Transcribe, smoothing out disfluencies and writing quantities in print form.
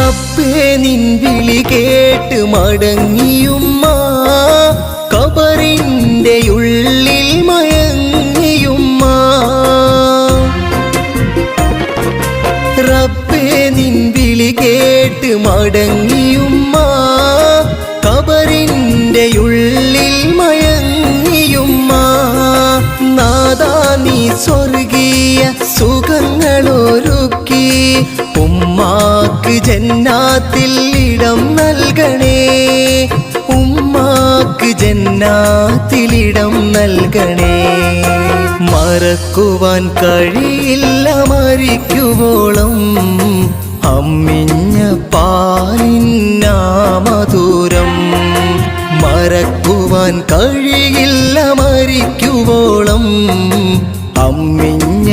റബ്ബേ നിൻ വിളി കേട്ട് മടങ്ങിയുമ്മ ഖബറിന്റെ ഉള്ളിൽ മയങ്ങിയുമ്മ റബ്ബേ നിൻ വിളി കേട്ട് മടങ്ങിയുമ്മ ഖബറിന്റെ ഉള്ളിൽ മയങ്ങിയുമ്മ നാദാ നീ സ്വർഗീയ സുഖങ്ങളൊരുക്കി ഉമ്മാക്ക് ജന്നാത്തിൽ ഇടം നൽകണേ ഉമ്മാക്ക് ജന്നാത്തിൽ ഇടം നൽകണേ മറക്കുവാൻ കഴിയില്ല മരിക്കുവോളം അമ്മിഞ്ഞ പാലിന്നാ മധുരം മറക്കുവാൻ കഴിയില്ല മരിക്കുവോളം അമ്മിഞ്ഞ